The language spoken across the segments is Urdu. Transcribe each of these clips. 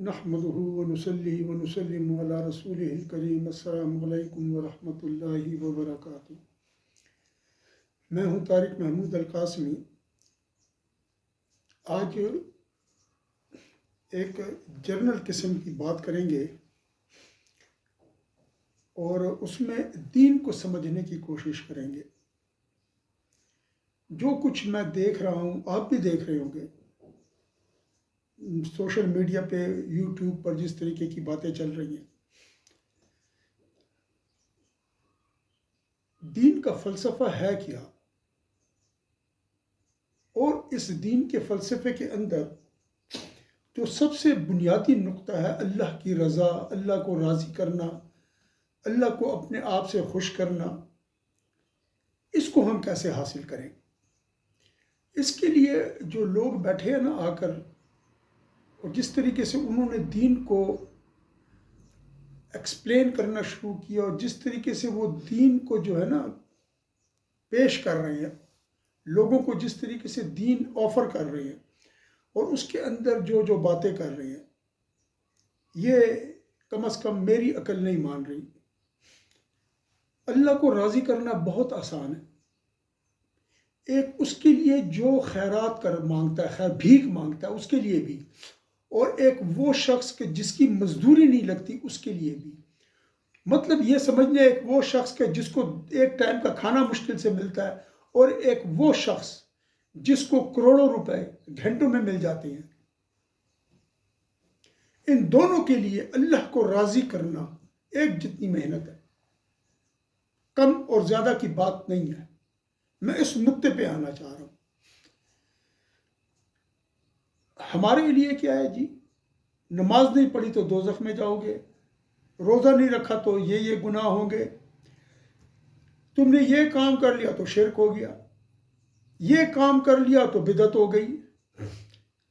نحمده ونصلي ونسلم على رسوله الکریم السلام علیکم ورحمۃ اللہ وبرکاتہ۔ میں ہوں طارق محمود القاسمی۔ آج ایک جنرل قسم کی بات کریں گے اور اس میں دین کو سمجھنے کی کوشش کریں گے۔ جو کچھ میں دیکھ رہا ہوں آپ بھی دیکھ رہے ہوں گے، سوشل میڈیا پہ یوٹیوب پر جس طریقے کی باتیں چل رہی ہیں، دین کا فلسفہ ہے کیا، اور اس دین کے فلسفے کے اندر جو سب سے بنیادی نقطہ ہے اللہ کی رضا، اللہ کو راضی کرنا، اللہ کو اپنے آپ سے خوش کرنا، اس کو ہم کیسے حاصل کریں؟ اس کے لیے جو لوگ بیٹھے ہیں نا آ کر، اور جس طریقے سے انہوں نے دین کو ایکسپلین کرنا شروع کیا، اور جس طریقے سے وہ دین کو جو ہے نا پیش کر رہے ہیں، لوگوں کو جس طریقے سے دین آفر کر رہے ہیں، اور اس کے اندر جو باتیں کر رہے ہیں، یہ کم از کم میری عقل نہیں مان رہی۔ اللہ کو راضی کرنا بہت آسان ہے۔ ایک اس کے لیے جو خیرات مانگتا ہے، خیر بھیک مانگتا ہے، اس کے لیے بھی، اور ایک وہ شخص کہ جس کی مزدوری نہیں لگتی، اس کے لیے بھی۔ مطلب یہ سمجھ لیں، ایک وہ شخص کہ جس کو ایک ٹائم کا کھانا مشکل سے ملتا ہے، اور ایک وہ شخص جس کو کروڑوں روپے گھنٹوں میں مل جاتے ہیں۔ ان دونوں کے لیے اللہ کو راضی کرنا ایک جتنی محنت ہے، کم اور زیادہ کی بات نہیں ہے۔ میں اس نقطے پہ آنا چاہ رہا ہوں۔ ہمارے لیے کیا ہے جی؟ نماز نہیں پڑھی تو دوزخ میں جاؤ گے، روزہ نہیں رکھا تو یہ گناہ ہوں گے، تم نے یہ کام کر لیا تو شرک ہو گیا، یہ کام کر لیا تو بدعت ہو گئی۔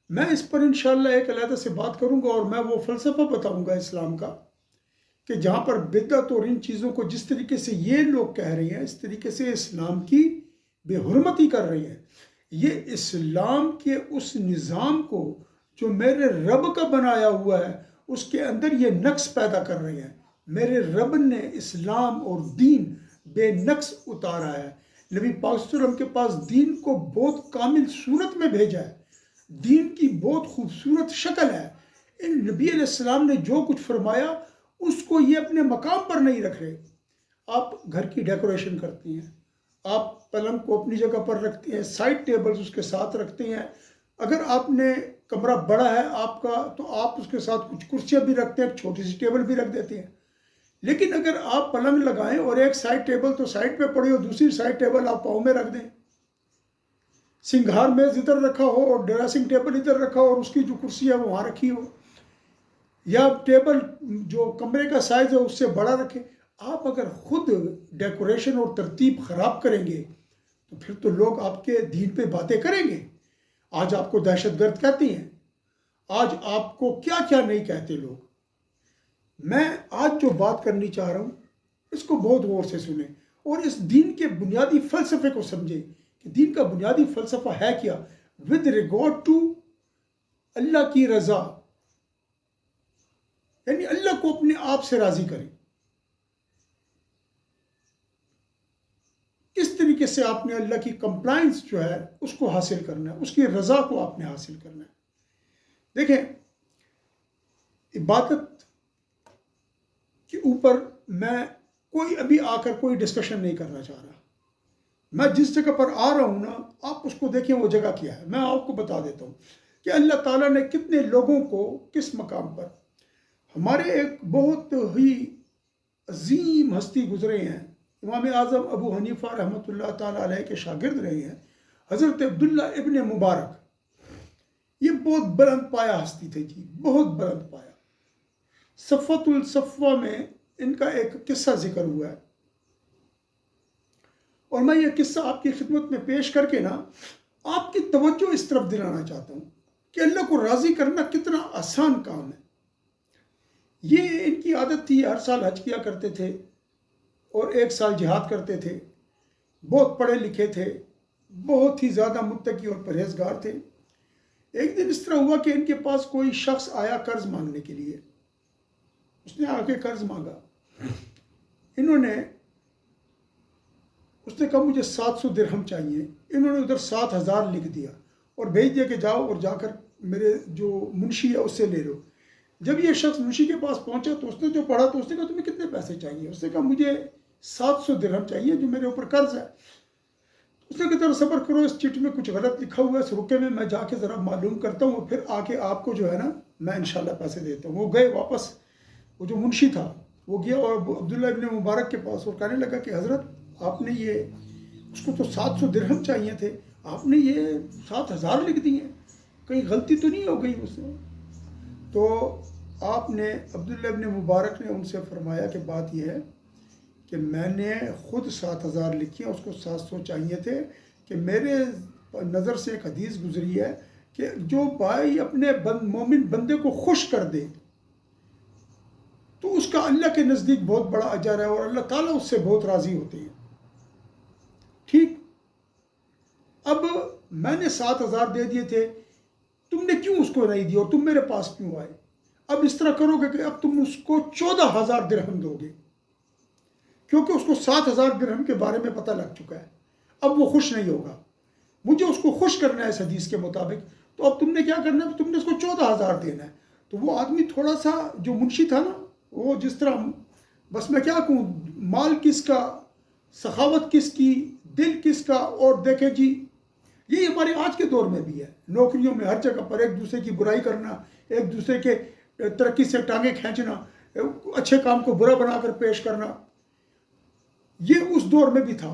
میں اس پر انشاءاللہ ایک علیحدہ سے بات کروں گا، اور میں وہ فلسفہ بتاؤں گا اسلام کا کہ جہاں پر بدعت اور ان چیزوں کو جس طریقے سے یہ لوگ کہہ رہے ہیں، اس طریقے سے اسلام کی بے حرمتی کر رہی ہیں۔ یہ اسلام کے اس نظام کو جو میرے رب کا بنایا ہوا ہے، اس کے اندر یہ نقص پیدا کر رہے ہیں۔ میرے رب نے اسلام اور دین بے نقص اتارا ہے۔ نبی پاک صلی اللہ علیہ وسلم کے پاس دین کو بہت کامل صورت میں بھیجا ہے، دین کی بہت خوبصورت شکل ہے۔ ان نبی علیہ السلام نے جو کچھ فرمایا، اس کو یہ اپنے مقام پر نہیں رکھ رہے۔ آپ گھر کی ڈیکوریشن کرتے ہیں، آپ پلنگ کو اپنی جگہ پر رکھتے ہیں، سائڈ ٹیبلز اس کے ساتھ رکھتے ہیں۔ اگر آپ نے کمرہ بڑا ہے آپ کا، تو آپ اس کے ساتھ کچھ کرسیاں بھی رکھتے ہیں، ایک چھوٹی سی ٹیبل بھی رکھ دیتے ہیں۔ لیکن اگر آپ پلنگ لگائیں اور ایک سائڈ ٹیبل تو سائڈ پہ پڑی ہو، دوسری سائڈ ٹیبل آپ پاؤں میں رکھ دیں، سنگھار میز ادھر رکھا ہو اور ڈریسنگ ٹیبل ادھر رکھا ہو، اور اس کی جو کرسی ہے وہ وہاں رکھی ہو، یا ٹیبل جو کمرے کا سائز ہے اس سے بڑا رکھے، آپ اگر خود ڈیکوریشن اور ترتیب خراب کریں گے تو پھر تو لوگ آپ کے دین پہ باتیں کریں گے۔ آج آپ کو دہشت گرد کہتے ہیں، آج آپ کو کیا کیا نہیں کہتے لوگ۔ میں آج جو بات کرنی چاہ رہا ہوں، اس کو بہت غور سے سنیں، اور اس دین کے بنیادی فلسفے کو سمجھیں کہ دین کا بنیادی فلسفہ ہے کیا، ود ریگارڈ ٹو اللہ کی رضا، یعنی اللہ کو اپنے آپ سے راضی کریں۔ کس طریقے سے آپ نے اللہ کی کمپلائنس جو ہے اس کو حاصل کرنا ہے، اس کی رضا کو آپ نے حاصل کرنا ہے۔ دیکھیں، عبادت کے اوپر میں کوئی ابھی آ کر کوئی ڈسکشن نہیں کرنا چاہ رہا۔ میں جس جگہ پر آ رہا ہوں نا، آپ اس کو دیکھیں وہ جگہ کیا ہے۔ میں آپ کو بتا دیتا ہوں کہ اللہ تعالیٰ نے کتنے لوگوں کو کس مقام پر، ہمارے ایک بہت ہی عظیم ہستی گزرے ہیں، امام اعظم ابو حنیفہ رحمۃ اللہ تعالیٰ علیہ کے شاگرد رہے ہیں، حضرت عبداللہ ابن مبارک۔ یہ بہت بلند پایا ہستی تھے جی، بہت بلند پایا۔ صفوۃ الصفوہ میں ان کا ایک قصہ ذکر ہوا ہے، اور میں یہ قصہ آپ کی خدمت میں پیش کر کے نا آپ کی توجہ اس طرف دلانا چاہتا ہوں کہ اللہ کو راضی کرنا کتنا آسان کام ہے۔ یہ ان کی عادت تھی، ہر سال حج کیا کرتے تھے اور ایک سال جہاد کرتے تھے، بہت پڑھے لکھے تھے، بہت ہی زیادہ متقی اور پرہیزگار تھے۔ ایک دن اس طرح ہوا کہ ان کے پاس کوئی شخص آیا قرض مانگنے کے لیے. اس نے آ کے قرض مانگا. اس نے کہا مجھے 700 درہم چاہیے. انہوں نے ادھر 7,000 لکھ دیا اور بھیج دیا کہ جاؤ اور جا کر میرے جو منشی ہے اس سے لے لو. جب یہ شخص منشی کے پاس پہنچا تو اس نے جو پڑھا تو اس نے کہا تمہیں کتنے پیسے چاہیے؟ اس نے کہا مجھے 700 درہم چاہیے جو میرے اوپر قرض ہے. اس نے کہا ذرا صبر کرو، اس چٹ میں کچھ غلط لکھا ہوا ہے، اس رکے میں جا کے ذرا معلوم کرتا ہوں اور پھر آ کے آپ کو جو ہے نا میں انشاءاللہ پیسے دیتا ہوں. وہ گئے واپس. وہ جو منشی تھا وہ گیا اور عبداللہ ابن مبارک کے پاس اور کہنے لگا کہ حضرت آپ نے یہ، اس کو تو 700 درہم چاہیے تھے، آپ نے یہ 7,000 لکھ دیے، کہیں غلطی تو نہیں ہو گئی اس میں؟ تو آپ نے عبداللہ ابن مبارک نے ان سے فرمایا کہ بات یہ ہے کہ میں نے خود 7,000 لکھی ہیں، اس کو 700 چاہیے تھے. کہ میرے نظر سے ایک حدیث گزری ہے کہ جو بھائی اپنے مومن بندے کو خوش کر دے تو اس کا اللہ کے نزدیک بہت بڑا اجر ہے اور اللہ تعالیٰ اس سے بہت راضی ہوتے ہیں. ٹھیک. اب میں نے 7,000 دے دیے تھے، تم نے کیوں اس کو نہیں دیا اور تم میرے پاس کیوں آئے؟ اب اس طرح کرو گے کہ اب تم اس کو 14,000 درہم دو گے، کیونکہ اس کو 7,000 درہم کے بارے میں پتہ لگ چکا ہے. اب وہ خوش نہیں ہوگا، مجھے اس کو خوش کرنا ہے اس حدیث کے مطابق. تو اب تم نے کیا کرنا ہے؟ تم نے اس کو 14,000 دینا ہے. تو وہ آدمی تھوڑا سا جو منشی تھا نا، وہ جس طرح، بس میں کیا کہوں، مال کس کا، سخاوت کس کی، دل کس کا. اور دیکھیں جی یہی ہمارے آج کے دور میں بھی ہے. نوکریوں میں ہر جگہ پر ایک دوسرے کی برائی کرنا، ایک دوسرے کے ترقی سے ٹانگیں کھینچنا، اچھے کام کو برا بنا کر پیش کرنا، یہ اس دور میں بھی تھا.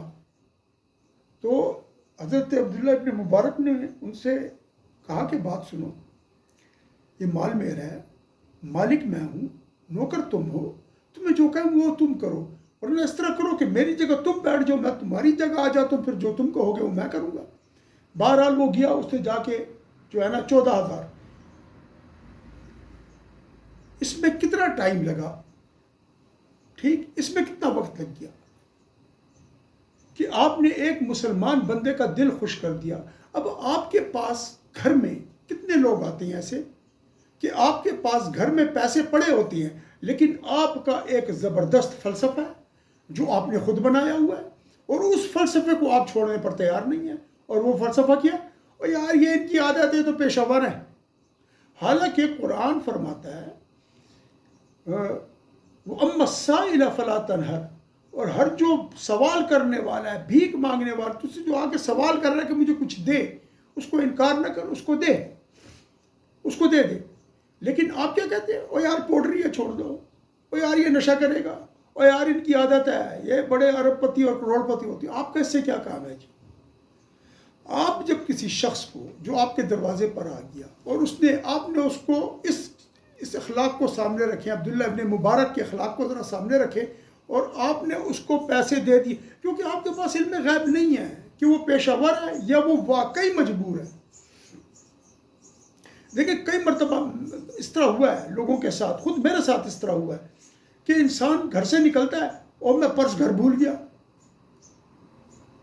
تو حضرت عبداللہ ابن مبارک نے ان سے کہا کہ بات سنو، یہ مال میرا ہے، مالک میں ہوں، نوکر تم ہو، تمہیں جو کہوں وہ تم کرو، ورنہ اس طرح کرو کہ میری جگہ تم بیٹھ جاؤ، میں تمہاری جگہ آ جاتا ہوں، پھر جو تم کہو گے وہ میں کروں گا. بہرحال وہ گیا، اس نے جا کے جو ہے نا 14,000. اس میں کتنا ٹائم لگا؟ ٹھیک، اس میں کتنا وقت لگ گیا کہ آپ نے ایک مسلمان بندے کا دل خوش کر دیا. اب آپ کے پاس گھر میں کتنے لوگ آتے ہیں ایسے کہ آپ کے پاس گھر میں پیسے پڑے ہوتے ہیں، لیکن آپ کا ایک زبردست فلسفہ ہے جو آپ نے خود بنایا ہوا ہے اور اس فلسفے کو آپ چھوڑنے پر تیار نہیں ہیں. اور وہ فلسفہ کیا؟ اور یار یہ ان کی عادت ہے تو پیشہ ور ہے. حالانکہ قرآن فرماتا ہے وَأَمَّا السَّائِلَ فَلَا تَنْهَرْ، اور ہر جو سوال کرنے والا ہے، بھیک مانگنے والا، تجھ سے جو آ کے سوال کر رہا ہے کہ مجھے کچھ دے، اس کو انکار نہ کر، اس کو دے، اس کو دے دے. لیکن آپ کیا کہتے ہیں؟ او یار پوڈری ہے چھوڑ دو، او یار یہ نشہ کرے گا، او یار ان کی عادت ہے، یہ بڑے ارب پتی اور کروڑ پتی ہوتی. آپ کا اس سے کیا کام ہے جی؟ آپ جب کسی شخص کو جو آپ کے دروازے پر آ گیا اور آپ نے اس کو اس اخلاق کو سامنے رکھیں، عبداللہ ابن مبارک کے اخلاق کو ذرا سامنے رکھیں، اور آپ نے اس کو پیسے دے دیے، کیونکہ آپ کے پاس علم غیب نہیں ہے کہ وہ پیشہ ور ہے یا وہ واقعی مجبور ہے. دیکھیں کئی مرتبہ اس طرح ہوا ہے لوگوں کے ساتھ، خود میرے ساتھ اس طرح ہوا ہے کہ انسان گھر سے نکلتا ہے اور میں پرس گھر بھول گیا،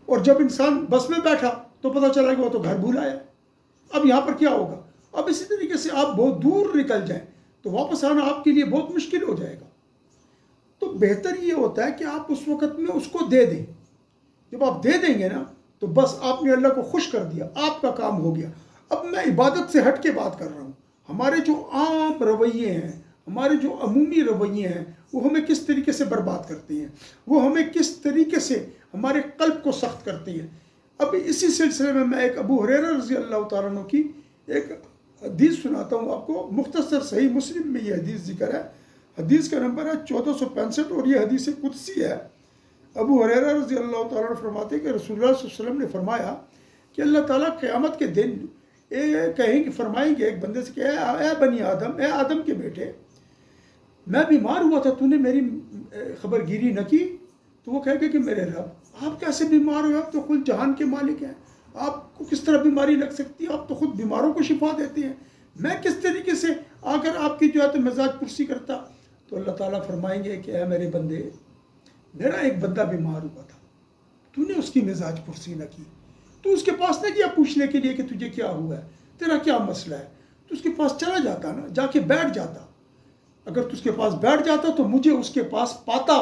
اور جب انسان بس میں بیٹھا تو پتہ چلا کہ وہ تو گھر بھول آیا. اب یہاں پر کیا ہوگا؟ اب اسی طریقے سے آپ بہت دور نکل جائیں تو واپس آنا آپ کے لیے بہت مشکل ہو جائے گا. تو بہتر یہ ہوتا ہے کہ آپ اس وقت میں اس کو دے دیں. جب آپ دے دیں گے نا تو بس آپ نے اللہ کو خوش کر دیا، آپ کا کام ہو گیا. اب میں عبادت سے ہٹ کے بات کر رہا ہوں. ہمارے جو عام رویے ہیں، ہمارے جو عمومی رویے ہیں، وہ ہمیں کس طریقے سے برباد کرتے ہیں، وہ ہمیں کس طریقے سے ہمارے قلب کو سخت کرتے ہیں. اب اسی سلسلے میں ایک ابو ہریرہ رضی اللہ تعالیٰ عنہ کی ایک حدیث سناتا ہوں آپ کو. مختصر صحیح مسلم میں یہ حدیث ذکر ہے. حدیث کا نمبر ہے 1465 اور یہ حدیث قدسی ہے. ابو ہریرہ رضی اللہ تعالیٰ عنہ فرماتے ہیں کہ رسول اللہ صلی اللہ علیہ وسلم نے فرمایا کہ اللہ تعالیٰ قیامت کے دن فرمائیں گے ایک بندے سے کہ اے بنی آدم، اے آدم کے بیٹے، میں بیمار ہوا تھا، تو نے میری خبر گیری نہ کی. تو وہ کہے گا کہ میرے رب آپ کیسے بیمار ہوئے؟ آپ تو کل جہان کے مالک ہیں، آپ کو کس طرح بیماری لگ سکتی ہے؟ آپ تو خود بیماروں کو شفا دیتے ہیں، میں کس طریقے سے آ کر آپ کی جو ہے تو مزاج پرسی کرتا؟ تو اللہ تعالیٰ فرمائیں گے کہ اے میرے بندے، میرا ایک بندہ بیمار ہوا تھا، تو نے اس کی مزاج پرسی نہ کی، تو اس کے پاس نہ گیا پوچھنے کے لیے کہ تجھے کیا ہوا ہے، تیرا کیا مسئلہ ہے؟ تو اس کے پاس چلا جاتا نا، جا کے بیٹھ جاتا. اگر تو اس کے پاس بیٹھ جاتا تو مجھے اس کے پاس پاتا،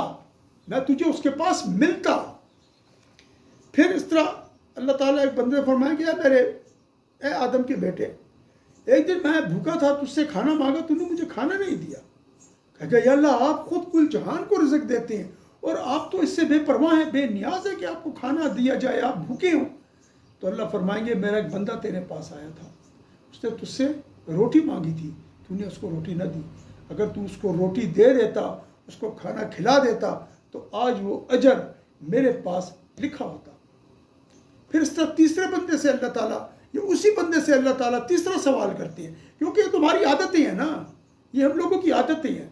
میں تجھے اس کے پاس ملتا. پھر اس طرح اللہ تعالیٰ ایک بندے نے فرمایا کہ اے آدم کے بیٹے، ایک دن میں بھوکا تھا، تجھ سے کھانا مانگا، تو نے مجھے کھانا نہیں دیا. کہا یا اللہ، آپ خود کل جہان کو رزق دیتے ہیں اور آپ تو اس سے بے پرواہ ہیں، بے نیاز ہے کہ آپ کو کھانا دیا جائے، آپ بھوکے ہوں. تو اللہ فرمائیں گے میرا ایک بندہ تیرے پاس آیا تھا، اس نے تجھ سے روٹی مانگی تھی، تو نے اس کو روٹی نہ دی. اگر تو اس کو روٹی دے دیتا، اس کو کھانا کھلا دیتا، تو آج وہ اجر میرے پاس لکھا ہوتا. پھر اس طرح تیسرے بندے سے اللہ تعالیٰ، یہ اسی بندے سے اللہ تعالیٰ تیسرا سوال کرتے ہیں، کیونکہ یہ تمہاری عادتیں ہیں نا، یہ ہم لوگوں کی عادتیں ہیں.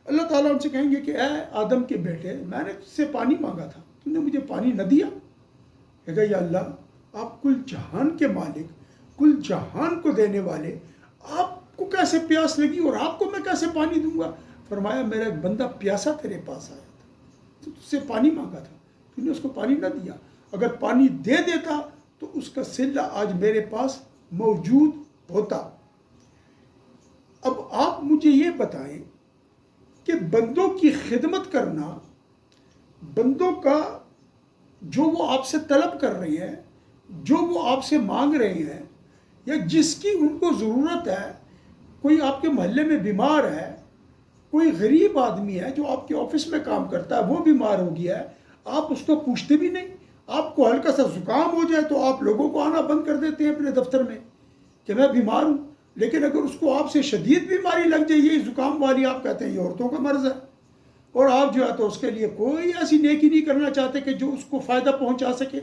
اللہ تعالیٰ ان سے کہیں گے کہ اے آدم کے بیٹے، میں نے تجھ سے پانی مانگا تھا، تم نے مجھے پانی نہ دیا. کہے گا یا اللہ، آپ کل جہان کے مالک، کل جہان کو دینے والے، آپ کو کیسے پیاس لگی اور آپ کو میں کیسے پانی دوں گا؟ فرمایا میرا ایک بندہ پیاسا تیرے پاس آیا تھا، تو تجھ سے پانی مانگا تھا، تو نے اس کو پانی نہ دیا. اگر پانی دے دیتا تو اس کا صلہ آج میرے پاس موجود ہوتا. اب آپ مجھے یہ بتائیں کہ بندوں کی خدمت کرنا، بندوں کا جو وہ آپ سے طلب کر رہے ہیں، جو وہ آپ سے مانگ رہے ہیں، یا جس کی ان کو ضرورت ہے، کوئی آپ کے محلے میں بیمار ہے، کوئی غریب آدمی ہے جو آپ کے آفس میں کام کرتا ہے، وہ بیمار ہو گیا ہے، آپ اس کو پوچھتے بھی نہیں. آپ کو ہلکا سا زکام ہو جائے تو آپ لوگوں کو آنا بند کر دیتے ہیں اپنے دفتر میں کہ میں بیمار ہوں. لیکن اگر اس کو آپ سے شدید بیماری لگ جائے، یہ زکام والی، آپ کہتے ہیں یہ عورتوں کا مرض ہے، اور آپ جو ہے تو اس کے لیے کوئی ایسی نیکی نہیں کرنا چاہتے کہ جو اس کو فائدہ پہنچا سکے.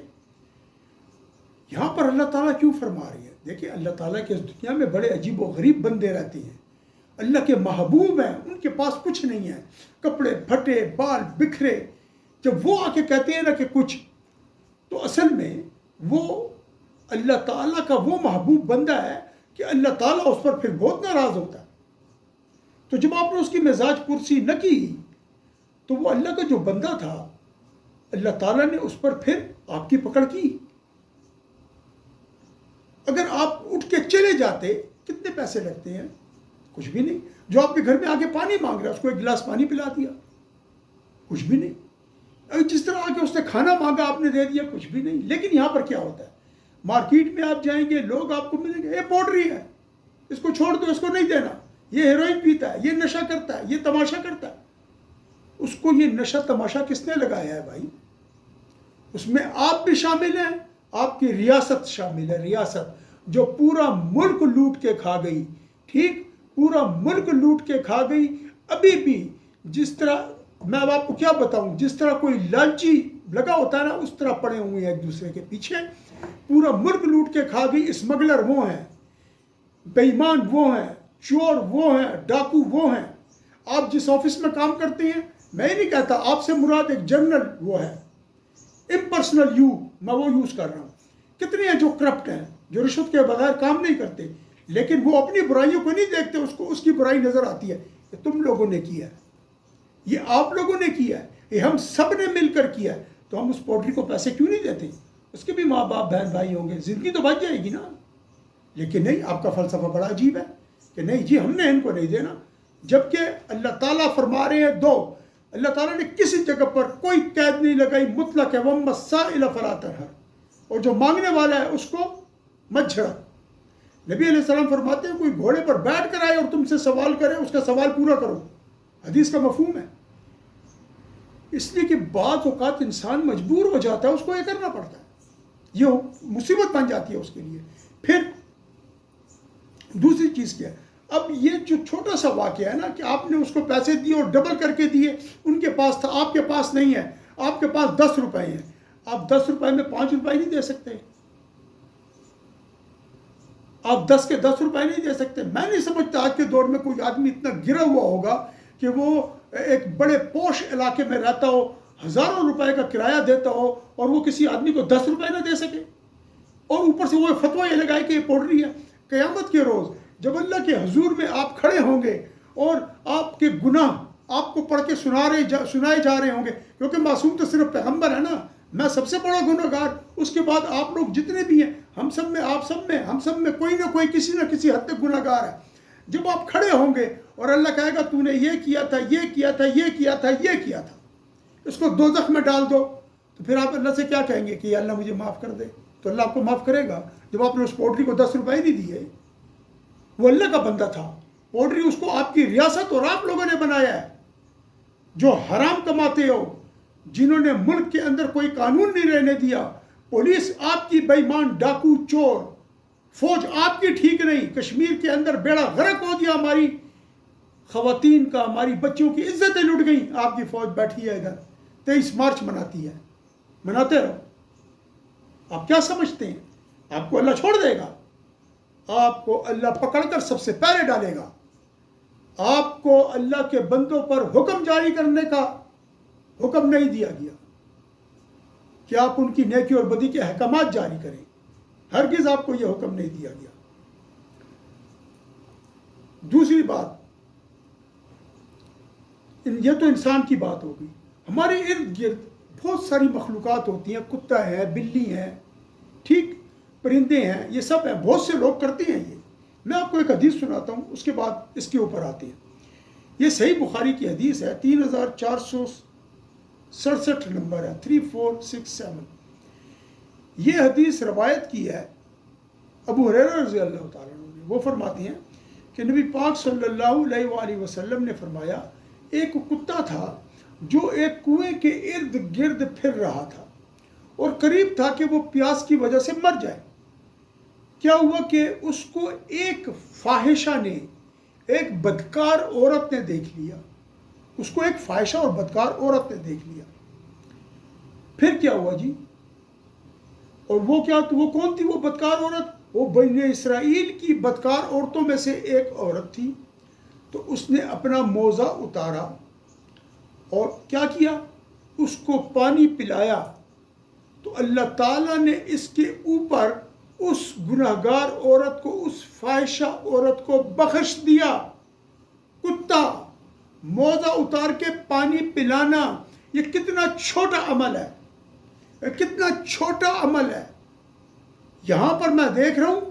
یہاں پر اللہ تعالیٰ کیوں فرما رہی ہے؟ دیکھیں، اللہ تعالیٰ کے اس دنیا میں بڑے عجیب و غریب بندے رہتے ہیں، اللہ کے محبوب ہیں، ان کے پاس کچھ نہیں ہے، کپڑے پھٹے، بال بکھرے. جب وہ آ کے کہتے ہیں نا کہ کچھ، تو اصل میں وہ اللہ تعالیٰ کا وہ محبوب بندہ ہے کہ اللہ تعالیٰ اس پر پھر بہت ناراض ہوتا ہے. تو جب آپ نے اس کی مزاج پرسی نہ کی، تو وہ اللہ کا جو بندہ تھا، اللہ تعالیٰ نے اس پر پھر آپ کی پکڑ کی. اگر آپ اٹھ کے چلے جاتے، کتنے پیسے لگتے ہیں؟ کچھ بھی نہیں. جو آپ کے گھر میں آ کے پانی مانگ رہا ہے، اس کو ایک گلاس پانی پلا دیا، کچھ بھی نہیں. جس طرح آ کے اس نے کھانا مانگا، آپ نے دے دیا، کچھ بھی نہیں. لیکن یہاں پر کیا ہوتا ہے؟ مارکیٹ میں آپ جائیں گے، لوگ آپ کو ملیں گے، یہ پوڈری ہے، اس کو چھوڑ دو، اس کو نہیں دینا، یہ ہیروئن پیتا ہے، یہ نشہ کرتا ہے، یہ تماشا کرتا ہے. اس کو یہ نشہ تماشا کس نے لگایا ہے بھائی؟ اس میں آپ بھی شامل ہیں، آپ کی ریاست شامل ہے، ریاست جو پورا ملک لوٹ کے کھا گئی. ٹھیک، پورا ملک لوٹ کے کھا گئی. ابھی بھی جس طرح، میں اب آپ کو کیا بتاؤں، جس طرح کوئی لالچی لگا ہوتا ہے نا، اس طرح پڑے ہوئے ہیں ایک دوسرے کے پیچھے. پورا ملک لوٹ کے کھا گئی. اسمگلر وہ ہیں، بے ایمان وہ ہیں، چور وہ ہیں، ڈاکو وہ ہیں. آپ جس آفس میں کام کرتے ہیں، میں نہیں کہتا، آپ سے مراد ایک جنرل وہ ہے، امپرسنل یو، میں وہ یوز کر رہا ہوں. کتنے ہیں جو کرپٹ ہیں، جو رشوت کے بغیر کام نہیں کرتے، لیکن وہ اپنی برائیوں کو نہیں دیکھتے، اس کو اس کی برائی نظر آتی ہے. یہ تم لوگوں نے کیا ہے، یہ آپ لوگوں نے کیا ہے، یہ ہم سب نے مل کر کیا ہے. تو ہم اس پوڈری کو پیسے کیوں نہیں دیتے؟ اس کے بھی ماں باپ بہن بھائی ہوں گے، زندگی تو بچ جائے گی نا. لیکن نہیں، آپ کا فلسفہ بڑا عجیب ہے کہ نہیں جی ہم نے ان کو نہیں دینا، جبکہ اللہ تعالیٰ فرما رہے ہیں دو. اللہ تعالیٰ نے کسی جگہ پر کوئی قید نہیں لگائی، مطلق ہے، وَأَمَّا السَّائِلَ فَلَا تَنْهَرْ، اور جو مانگنے والا ہے اس کو مت جھڑا. نبی علیہ السلام فرماتے ہیں کوئی گھوڑے پر بیٹھ کر آئے اور تم سے سوال کرے، اس کا سوال پورا کرو. حدیث کا مفہوم ہے. اس لیے کہ بعض اوقات انسان مجبور ہو جاتا ہے، اس کو یہ کرنا پڑتا ہے، یہ مصیبت بن جاتی ہے اس کے لیے. پھر دوسری چیز کیا ہے؟ اب یہ جو چھوٹا سا واقعہ ہے نا کہ آپ نے اس کو پیسے دیے اور ڈبل کر کے دیے، ان کے پاس تھا، آپ کے پاس نہیں ہے، آپ کے پاس 10 روپے ہیں، آپ 10 روپے میں 5 روپے نہیں دے سکتے، آپ 10 کے 10 روپے نہیں دے سکتے. میں نہیں سمجھتا آج کے دور میں کوئی آدمی اتنا گرا ہوا ہوگا کہ وہ ایک بڑے پوش علاقے میں رہتا ہو، ہزاروں روپے کا کرایہ دیتا ہو، اور وہ کسی آدمی کو 10 روپے نہ دے سکے، اور اوپر سے وہ فتویٰ یہ لگائے کہ یہ پوڈری ہے. قیامت کے روز جب اللہ کے حضور میں آپ کھڑے ہوں گے اور آپ کے گناہ آپ کو پڑھ کے سنائے جا رہے ہوں گے، کیونکہ معصوم تو صرف پیغمبر ہے نا، میں سب سے بڑا گنہگار، اس کے بعد آپ لوگ جتنے بھی ہیں، ہم سب میں، آپ سب میں، ہم سب میں کوئی نہ کوئی کسی نہ کسی حد تک گنہگار ہے۔ جب آپ کھڑے ہوں گے اور اللہ کہے گا تو نے یہ کیا تھا، یہ کیا تھا، یہ کیا تھا، یہ کیا تھا، اس کو دوزخ میں ڈال دو، تو پھر آپ اللہ سے کیا کہیں گے کہ اللہ مجھے معاف کر دے؟ تو اللہ آپ کو معاف کرے گا؟ جب آپ نے اس پوٹری کو 10 روپئے نہیں دیے، وہ اللہ کا بندہ تھا، پوٹری اس کو آپ کی ریاست اور آپ لوگوں نے بنایا ہے، جو حرام کماتے ہو، جنہوں نے ملک کے اندر کوئی قانون نہیں رہنے دیا، پولیس آپ کی بے ایمان، ڈاکو، چور، فوج آپ کی ٹھیک نہیں، کشمیر کے اندر بیڑا غرق ہو گیا، ہماری خواتین کا، ہماری بچوں کی عزتیں لٹ گئیں، آپ کی فوج بیٹھی ہے ادھر 23 مارچ مناتی ہے، مناتے رہو۔ آپ کیا سمجھتے ہیں آپ کو اللہ چھوڑ دے گا؟ آپ کو اللہ پکڑ کر سب سے پہلے ڈالے گا۔ آپ کو اللہ کے بندوں پر حکم جاری کرنے کا حکم نہیں دیا گیا کہ آپ ان کی نیکی اور بدی کے احکامات جاری کریں، ہرگز آپ کو یہ حکم نہیں دیا گیا۔ دوسری بات، یہ تو انسان کی بات ہوگی، ہمارے ارد گرد بہت ساری مخلوقات ہوتی ہیں، کتا ہے، بلی ہے، ٹھیک، پرندے ہیں، یہ سب ہیں، بہت سے لوگ کرتے ہیں یہ۔ میں آپ کو ایک حدیث سناتا ہوں، اس کے بعد اس کے اوپر آتے ہیں۔ یہ صحیح بخاری کی حدیث ہے، 3467 نمبر ہے، 3467۔ یہ حدیث روایت کی ہے ابو ہریرہ رضی اللہ تعالیٰ عنہ نے۔ وہ فرماتے ہیں کہ نبی پاک صلی اللہ علیہ وآلہ وسلم نے فرمایا، ایک کتا تھا جو ایک کنویں کے ارد گرد پھر رہا تھا اور قریب تھا کہ وہ پیاس کی وجہ سے مر جائے۔ کیا ہوا کہ اس کو ایک فاحشہ نے، ایک بدکار عورت نے دیکھ لیا، اس کو ایک فاحشہ اور بدکار عورت نے دیکھ لیا۔ پھر کیا ہوا جی؟ اور وہ کیا، وہ کون تھی وہ بدکار عورت؟ وہ بنی اسرائیل کی بدکار عورتوں میں سے ایک عورت تھی۔ تو اس نے اپنا موزہ اتارا اور کیا کیا؟ اس کو پانی پلایا، تو اللہ تعالیٰ نے اس کے اوپر اس گناہگار عورت کو، اس فاحشہ عورت کو بخش دیا۔ کتا، موزہ اتار کے پانی پلانا، یہ کتنا چھوٹا عمل ہے، کتنا چھوٹا عمل ہے۔ یہاں پر میں دیکھ رہا ہوں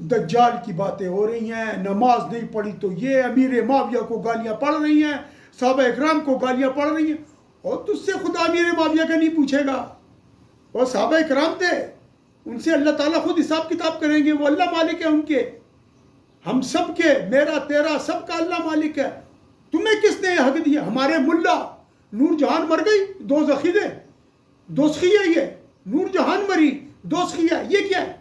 دجال کی باتیں ہو رہی ہیں، نماز نہیں پڑھی تو یہ، امیر معاویہ کو گالیاں پڑھ رہی ہیں، صحابہ اکرام کو گالیاں پڑھ رہی ہیں، اور تجھ سے خدا امیر معاویہ کا نہیں پوچھے گا، وہ صحابہ اکرام تھے، ان سے اللہ تعالیٰ خود حساب کتاب کریں گے، وہ اللہ مالک ہے ان کے، ہم سب کے، میرا تیرا سب کا اللہ مالک ہے۔ تمہیں کس نے یہ حق دیا؟ ہمارے ملا نور جہان مر گئی، دوزخی ہے یہ، نور جہان مری، دوزخی ہے، یہ کیا ہے؟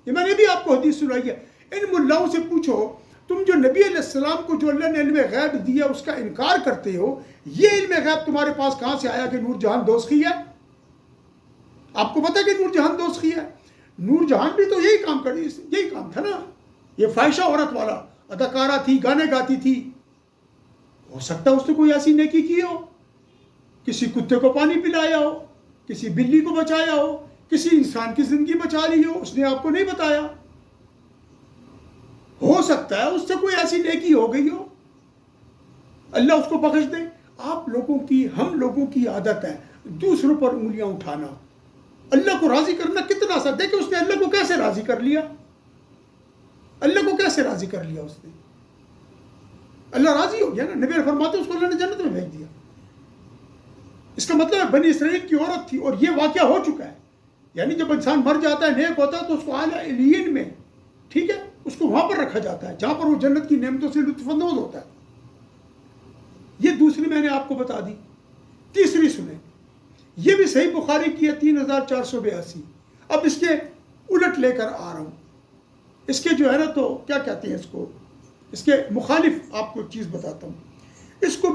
یہ میں نے بھی آپ کو حدیث سنائی ہے۔ ان ملاؤں سے پوچھو، تم جو نبی علیہ السلام کو جو اللہ نے علم غیب دیا اس کا انکار کرتے ہو، یہ علم غیب تمہارے پاس کہاں سے آیا کہ نور جہان دوزخی ہے؟ آپ کو پتا کہ نور جہان دوزخی ہے؟ نور جہان بھی تو یہی کام کری، یہی کام تھا نا، یہ فاحشہ عورت والا، اداکارہ تھی، گانے گاتی تھی، ہو سکتا ہے اس نے کوئی ایسی نیکی کی ہو، کسی کتے کو پانی پلایا ہو، کسی بلی کو بچایا ہو، کسی انسان کی زندگی بچا لی ہو، اس نے آپ کو نہیں بتایا، ہو سکتا ہے اس سے کوئی ایسی نیکی ہو گئی ہو، اللہ اس کو بخش دے۔ آپ لوگوں کی، ہم لوگوں کی عادت ہے دوسروں پر انگلیاں اٹھانا۔ اللہ کو راضی کرنا کتنا آسان، دیکھیں اس نے اللہ کو کیسے راضی کر لیا، اللہ کو کیسے راضی کر لیا اس نے، اللہ راضی ہو گیا نا۔ نبی فرماتے اس کو اللہ نے جنت میں بھیج دیا۔ اس کا مطلب ہے بنی اسرائیل کی عورت تھی، اور یہ واقعہ ہو چکا ہے، یعنی جب انسان مر جاتا ہے، نیک ہوتا ہے، تو اس کو اعلیٰ علیین میں، ٹھیک ہے، اس کو وہاں پر رکھا جاتا ہے جہاں پر وہ جنت کی نعمتوں سے لطف اندوز ہوتا ہے۔ یہ دوسری میں نے آپ کو بتا دی۔ تیسری سنیں، یہ بھی صحیح بخاری کی ہے، 3482۔ اب اس کے الٹ لے کر آ رہا ہوں، اس کے جو ہے نا، تو کیا کہتے ہیں اس کو، اس کے مخالف آپ کو ایک چیز بتاتا ہوں۔ اس کو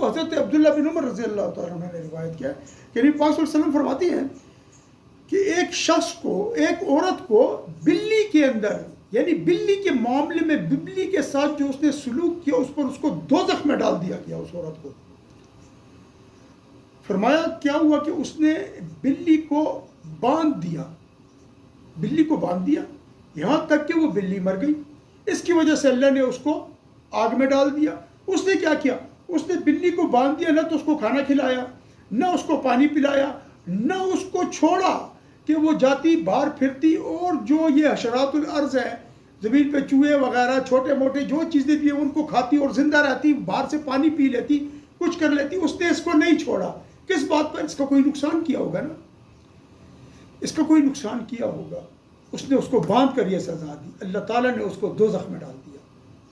حضرت عبداللہ بن عمر رضی اللہ تعالیٰ عنہ نے روایت کیا کہ نبی پاک صلی اللہ علیہ وسلم فرماتی ہیں کہ ایک شخص کو، ایک عورت کو بلی کے اندر، یعنی بلی کے معاملے میں، بلی کے ساتھ جو اس نے سلوک کیا، اس پر اس کو دوزخ میں ڈال دیا گیا اس عورت کو۔ فرمایا کیا ہوا کہ اس نے بلی کو باندھ دیا، بلی کو باندھ دیا یہاں تک کہ وہ بلی مر گئی۔ اس کی وجہ سے اللہ نے اس کو آگ میں ڈال دیا۔ اس نے کیا کیا؟ اس نے بلی کو باندھ دیا، نہ تو اس کو کھانا کھلایا، نہ اس کو پانی پلایا، نہ اس کو چھوڑا کہ وہ جاتی باہر پھرتی اور جو یہ حشرات الارض ہے، زمین پہ چوہے وغیرہ چھوٹے موٹے جو چیزیں بھی ہیں ان کو کھاتی اور زندہ رہتی، باہر سے پانی پی لیتی، کچھ کر لیتی. اس نے اس کو نہیں چھوڑا. کس بات پر؟ اس کا کوئی نقصان کیا ہوگا نا، اس کا کوئی نقصان کیا ہوگا. اس نے اس کو باندھ کر یہ سزا دی. اللہ تعالیٰ نے اس کو دوزخ میں ڈال دیا.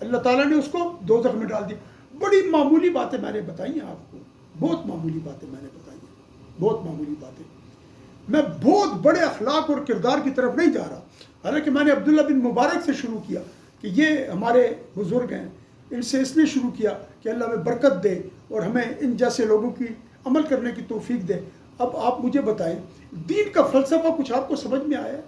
اللہ تعالیٰ نے اس کو دوزخ میں ڈال دیا. بڑی معمولی باتیں میں نے بتائی ہیں آپ کو، بہت معمولی باتیں میں نے بتائی ہیں، بہت معمولی باتیں. میں بہت بڑے اخلاق اور کردار کی طرف نہیں جا رہا. حالانکہ میں نے عبداللہ بن مبارک سے شروع کیا کہ یہ ہمارے بزرگ ہیں، ان سے اس لیے شروع کیا کہ اللہ ہمیں برکت دے اور ہمیں ان جیسے لوگوں کی عمل کرنے کی توفیق دے. اب آپ مجھے بتائیں، دین کا فلسفہ کچھ آپ کو سمجھ میں آیا؟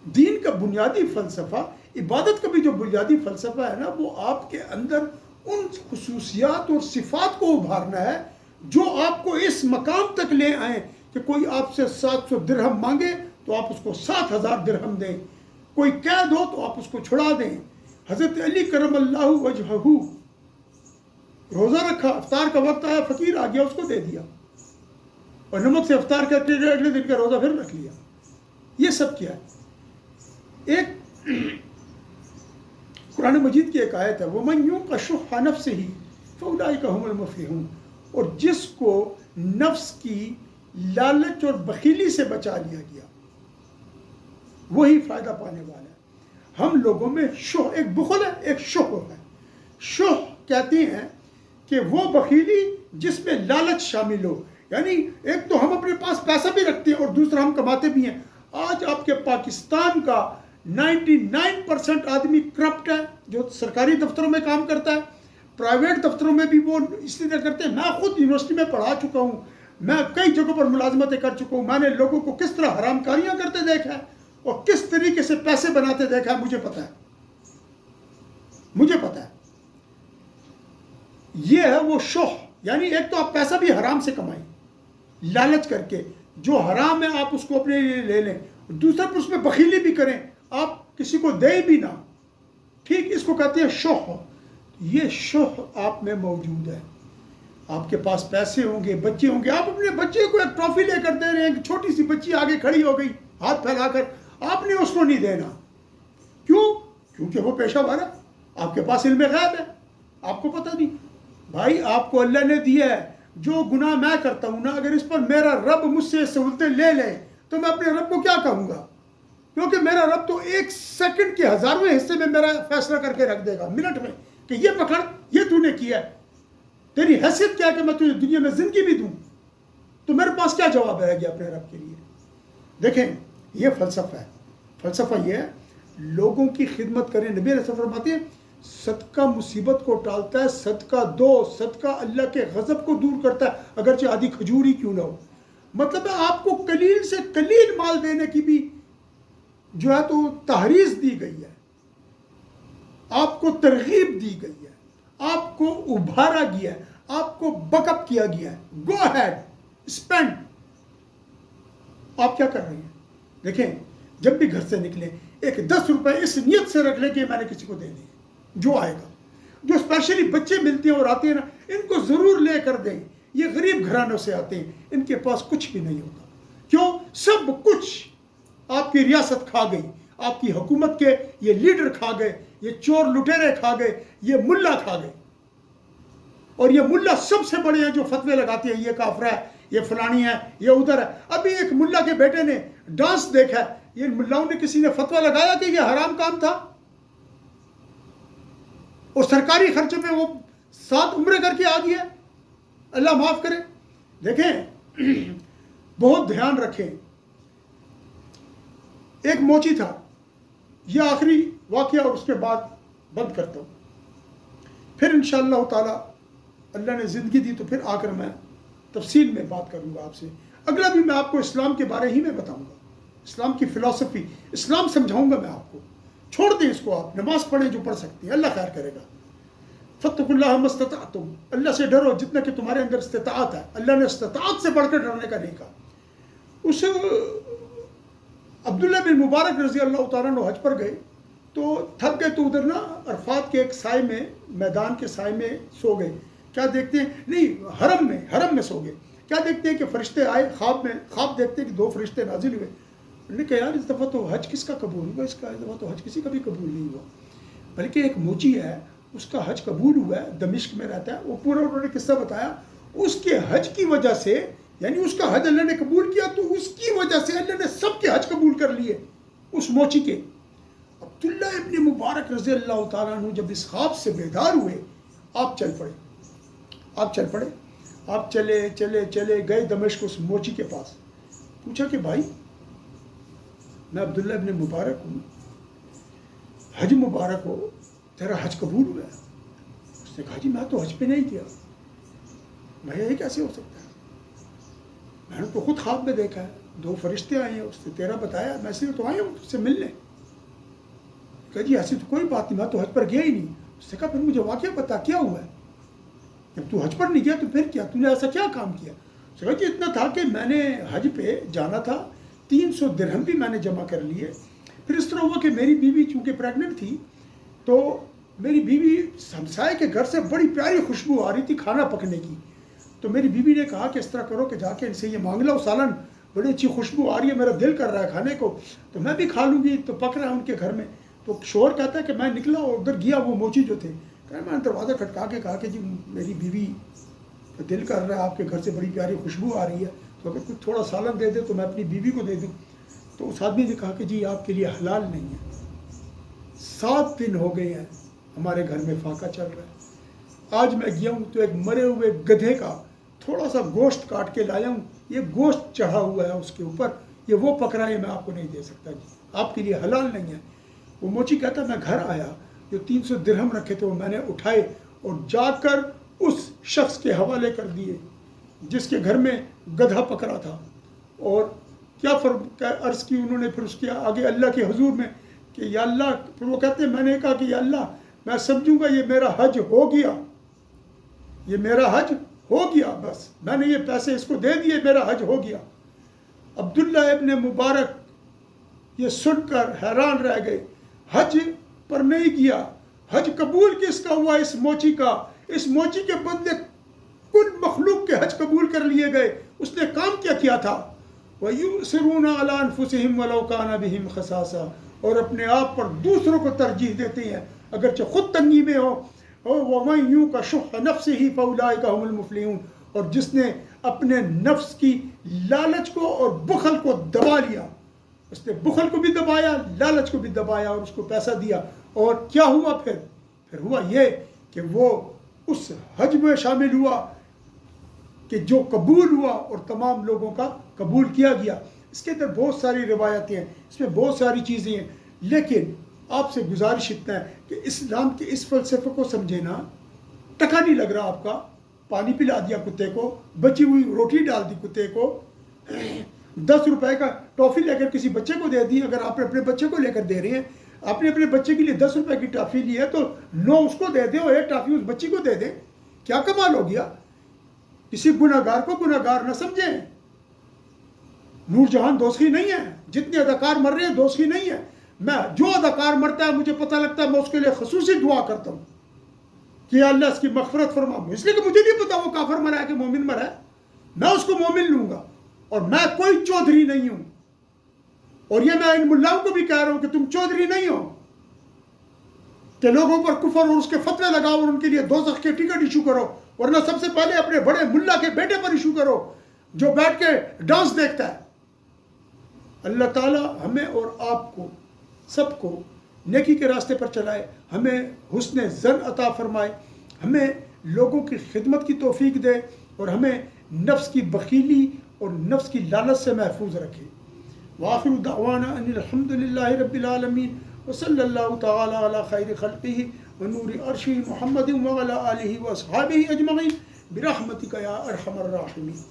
دین کا بنیادی فلسفہ، عبادت کا بھی جو بنیادی فلسفہ ہے نا، وہ آپ کے اندر ان خصوصیات اور صفات کو ابھارنا ہے جو آپ کو اس مقام تک لے آئیں کہ کوئی آپ سے 700 درہم مانگے تو آپ اس کو 7,000 درہم دیں، کوئی قید ہو تو آپ اس کو چھڑا دیں. حضرت علی کرم اللہ وجہہ روزہ رکھا، افطار کا وقت آیا، فقیر آ گیا، اس کو دے دیا، اور نمک سے افطار کر کے اگلے دن کا روزہ پھر رکھ لیا. یہ سب کیا ہے؟ ایک قرآن مجید کی ایک آیت ہے، وَمَنْ يُوقَ شُحَّ نَفْسِهِ فَأُولَٰئِكَ هُمُ الْمُفْلِحُونَ. اور جس کو نفس کی لالچ اور بخیلی سے بچا لیا گیا وہی فائدہ پانے والا ہے. ہم لوگوں میں شح، ایک بخل ہے، ایک شح ہے. شح کہتے ہیں کہ وہ بخیلی جس میں لالچ شامل ہو. یعنی ایک تو ہم اپنے پاس پیسہ بھی رکھتے ہیں اور دوسرا ہم کماتے بھی ہیں. آج آپ کے پاکستان کا 99% آدمی کرپٹ ہے، جو سرکاری دفتروں میں کام کرتا ہے، پرائیویٹ دفتروں میں بھی وہ اسی طرح کرتے ہیں. میں خود یونیورسٹی میں پڑھا چکا ہوں، میں کئی جگہوں پر ملازمتیں کر چکا ہوں. میں نے لوگوں کو کس طرح حرام کاریاں کرتے دیکھا ہے اور کس طریقے سے پیسے بناتے دیکھا ہے. مجھے پتہ ہے، مجھے پتہ ہے. یہ ہے وہ شح. یعنی ایک تو آپ پیسہ بھی حرام سے کمائیں لالچ کر کے، جو حرام ہے آپ اس کو اپنے لیے لے لیں. دوسرا پر اس میں بخیلی بھی کریں، آپ کسی کو دیں بھی نہ. ٹھیک، اس کو کہتے ہیں شح. یہ شح آپ میں موجود ہے. آپ کے پاس پیسے ہوں گے، بچے ہوں گے، آپ اپنے بچے کو ایک ٹرافی لے کر دے رہے ہیں. چھوٹی سی بچی آگے کھڑی ہو گئی ہاتھ پھیلا کر، آپ نے اس کو نہیں دینا. کیوں؟ کیونکہ وہ پیشہ ور ہے. آپ کے پاس علم غیب ہے، آپ کو پتہ نہیں. بھائی آپ کو اللہ نے دیا ہے. جو گناہ میں کرتا ہوں نا، اگر اس پر میرا رب مجھ سے سہولتیں لے لے تو میں اپنے رب کو کیا کہوں گا؟ کیونکہ میرا رب تو 1 سیکنڈ کے 1000ویں حصے میں میرا فیصلہ کر کے رکھ دے گا، منٹ میں، کہ یہ پکڑ، یہ تو نے کیا ہے. تیری حیثیت کیا ہے کہ میں تجھے دنیا میں زندگی بھی دوں؟ تو میرے پاس کیا جواب رہ گیا اپنے رب کے لیے؟ دیکھیں، یہ فلسفہ ہے. فلسفہ یہ ہے، لوگوں کی خدمت کریں. نبی علیہ السلام فرماتے ہیں صدقہ مصیبت کو ٹالتا ہے، صدقہ دو، صدقہ اللہ کے غضب کو دور کرتا ہے، اگرچہ آدھی کھجور ہی کیوں نہ ہو. مطلب ہے آپ کو قلیل سے قلیل مال دینے کی بھی جو ہے تو تحریض دی گئی ہے، آپ کو ترغیب دی گئی ہے، آپ کو ابھارا گیا ہے، آپ کو بک اپ کیا گیا ہے. گو ہیڈ، اسپینڈ. آپ کیا کر رہے ہیں؟ دیکھیں، جب بھی گھر سے نکلیں ایک 10 روپے اس نیت سے رکھ لیں کہ میں نے کسی کو دے دیں. جو آئے گا، جو اسپیشلی بچے ملتے ہیں اور آتے ہیں نا، ان کو ضرور لے کر دیں. یہ غریب گھرانوں سے آتے ہیں، ان کے پاس کچھ بھی نہیں ہوتا. کیوں؟ سب کچھ آپ کی ریاست کھا گئی، آپ کی حکومت کے یہ لیڈر کھا گئے، یہ چور لٹیرے کھا گئے، یہ ملا کھا گئے. اور یہ ملا سب سے بڑے ہیں جو فتوے لگاتے ہیں، یہ کافر ہے، یہ فلانی ہے، یہ ادھر ہے. ابھی ایک ملا کے بیٹے نے ڈانس دیکھا، یہ ملاؤں نے کسی نے فتویٰ لگایا کہ یہ حرام کام تھا، اور سرکاری خرچے میں وہ 7 عمرے کر کے آ گیا. اللہ معاف کرے. دیکھیں، بہت دھیان رکھیں. ایک موچی تھا، یہ آخری واقعہ اور اس کے بعد بند کرتا ہوں. پھر انشاءاللہ تعالی اللہ نے زندگی دی تو پھر آ کر میں تفصیل میں بات کروں گا آپ سے. اگلا بھی میں آپ کو اسلام کے بارے ہی میں بتاؤں گا، اسلام کی فلسفی، اسلام سمجھاؤں گا میں آپ کو. چھوڑ دیں اس کو، آپ نماز پڑھیں جو پڑھ سکتے ہیں، اللہ خیر کرے گا. فاتقوا اللہ ما استطعتم، اللہ سے ڈرو جتنا کہ تمہارے اندر استطاعت ہے. اللہ نے استطاعت سے بڑھ کر ڈرنے کا نہیں کہا. اس عبداللہ بن مبارک رضی اللہ تعالیٰ عنہ حج پر گئے تو تھک گئے، تو ادھر نا عرفات کے ایک سائے میں، میدان کے سائے میں سو گئے. کیا دیکھتے ہیں؟ نہیں، حرم میں سو گئے. کیا دیکھتے ہیں کہ فرشتے آئے خواب میں، خواب دیکھتے ہیں کہ 2 فرشتے نازل ہوئے. انہوں نے کہا یار اس دفعہ تو حج کس کا قبول ہوا، اس دفعہ تو حج کسی کا بھی قبول نہیں ہوا. بلکہ ایک موچی ہے اس کا حج قبول ہوا ہے، دمشق میں رہتا ہے. وہ پورا انہوں نے قصہ بتایا. اس کے حج کی وجہ سے، یعنی اس کا حج اللہ نے قبول کیا تو اس کی وجہ سے اللہ نے سب کے حج قبول کر لیے اس موچی کے. عبداللہ ابن مبارک رضی اللہ تعالیٰ عنہ جب اس خواب سے بیدار ہوئے، آپ چل پڑے. آپ چلے گئے دمشق اس موچی کے پاس. پوچھا کہ بھائی میں عبداللہ ابن مبارک ہوں، حج مبارک ہو، تیرا حج قبول ہوا ہے؟ اس نے کہا جی میں تو حج پہ نہیں کیا. میں یہ کیسے ہو سکتا ہے؟ میں نے تو خود خواب میں دیکھا ہے، 2 فرشتے آئے ہیں، اس نے تیرا بتایا، میں سے تو آئے ہوں تجھ سے ملنے. کہا جی ایسی تو کوئی بات نہیں، میں تو حج پر گیا ہی نہیں. اس نے کہا پھر مجھے واقعہ بتا کیا ہوا ہے؟ جب تو حج پر نہیں گیا تو پھر کیا، تو نے ایسا کیا کام کیا؟ اس نے کہا جی اتنا تھا کہ میں نے حج پہ جانا تھا، 300 درہم بھی میں نے جمع کر لیے. پھر اس طرح ہوا کہ میری بیوی چونکہ پریگننٹ تھی تو میری بیوی ہمسائے کے گھر سے بڑی پیاری خوشبو آ رہی تھی کھانا پکنے کی. تو میری بیوی نے کہا کہ اس طرح کرو کہ جا کے ان سے یہ مانگ لو سالن، بڑی اچھی خوشبو آ رہی ہے، میرا دل کر رہا ہے کھانے کو، تو میں بھی کھا لوں گی. تو پک رہا ہے ان کے گھر میں. تو شوہر کہتا ہے کہ میں نکلا اور ادھر گیا، وہ موچی جو تھے، میں نے دروازہ کھٹکا کے کہا کہ جی میری بیوی دل کر رہا ہے آپ کے گھر سے بڑی پیاری خوشبو آ رہی ہے، تو اگر کچھ تھوڑا سالن دے دے تو میں اپنی بیوی کو دے دوں. تو اس آدمی نے کہا کہ جی آپ کے لیے حلال نہیں ہے. 7 دن ہو گئے ہیں ہمارے گھر میں فاقہ چل رہا ہے. آج میں گیا ہوں تو ایک مرے ہوئے گدھے کا تھوڑا سا گوشت کاٹ کے لایا ہوں، یہ گوشت چڑھا ہوا ہے اس کے اوپر، یہ وہ پکڑا ہے، میں آپ کو نہیں دے سکتا جی، آپ کے لیے حلال نہیں ہے. وہ موچی کہتا میں گھر آیا، جو 300 درہم رکھے تھے وہ میں نے اٹھائے اور جا کر اس شخص کے حوالے کر دیے جس کے گھر میں گدھا پکڑا تھا. اور کیا عرض کی انہوں نے پھر اس کے آگے اللہ کے حضور میں کہ یا اللہ، پھر وہ کہتے ہیں میں نے کہا کہ یا اللہ میں سمجھوں گا یہ میرا حج ہو گیا، یہ میرا حج ہو گیا، بس میں نے یہ پیسے اس کو دے دیے، میرا حج ہو گیا. عبداللہ ابن مبارک یہ سن کر حیران رہ گئے. حج پر نہیں گیا، حج قبول کس کا ہوا؟ اس موچی کا. اس موچی کے بدلے کل مخلوق کے حج قبول کر لیے گئے. اس نے کام کیا تھا؟ وَيُؤْثِرُونَ عَلَىٰ أَنفُسِهِمْ وَلَوْ كَانَ بِهِمْ خَصَاصَةٌ، اور اپنے آپ پر دوسروں کو ترجیح دیتے ہیں اگرچہ خود تنگی میں ہو. وَمَن يُوقَ شُحَّ نَفْسِهِ فَأُولَٰئِكَ هُمُ الْمُفْلِحُونَ، اور جس نے اپنے نفس کی لالچ کو اور بخل کو دبا لیا، اس نے بخل کو بھی دبایا، لالچ کو بھی دبایا اور اس کو پیسہ دیا. اور کیا ہوا پھر ہوا یہ کہ وہ اس حج میں شامل ہوا کہ جو قبول ہوا اور تمام لوگوں کا قبول کیا گیا. اس کے اندر بہت ساری روایتیں ہیں، اس میں بہت ساری چیزیں ہیں، لیکن آپ سے گزارش اتنا ہے کہ اسلام کے اس فلسفے کو سمجھے نا. ٹکا نہیں لگ رہا آپ کا، پانی پلا دیا کتے کو، بچی ہوئی روٹی ڈال دی کتے کو، 10 روپے کا ٹافی لے کر کسی بچے کو دے دی. اگر آپ اپنے بچے کو لے کر دے رہے ہیں، آپ نے اپنے بچے کے لیے 10 روپے کی ٹافی لی ہے تو 9 اس کو دے دیں اور 1 ٹافی اس بچی کو دے دیں. کیا کمال ہو گیا؟ کسی گناہ گار کو گناہ گار نہ سمجھیں. نور جہان دوزخی نہیں ہے، جتنے اداکار مر رہے ہیں دوزخی نہیں ہے. میں جو اداکار مرتا ہے مجھے پتہ لگتا ہے میں اس کے لیے خصوصی دعا کرتا ہوں کہ اللہ اس کی مغفرت فرما. اس لیے کہ مجھے نہیں پتا وہ کافر مرا ہے کہ مومن مرا ہے، میں اس کو مومن لوں گا. اور میں کوئی چودھری نہیں ہوں، اور یہ میں ان ملاؤں کو بھی کہہ رہا ہوں کہ تم چودھری نہیں ہو کہ لوگوں پر کفر اور اس کے فتوے لگاؤ اور ان کے لیے دوزخ کے ٹکٹ ایشو کرو، ورنہ سب سے پہلے اپنے بڑے ملا کے بیٹے پر ایشو کرو جو بیٹھ کے ڈانس دیکھتا ہے. اللہ تعالی ہمیں اور آپ کو سب کو نیکی کے راستے پر چلائے، ہمیں حسن ظن عطا فرمائے، ہمیں لوگوں کی خدمت کی توفیق دے اور ہمیں نفس کی بخیلی اور نفس کی لالچ سے محفوظ رکھے. وآخر دعوانا ان الحمد للہ رب العالمین وصلی اللہ تعالی علی خیر خلقہ ونور عرشہ محمد وعلی آلہ واصحابہ اجمعین برحمتک یا ارحم الراحمین.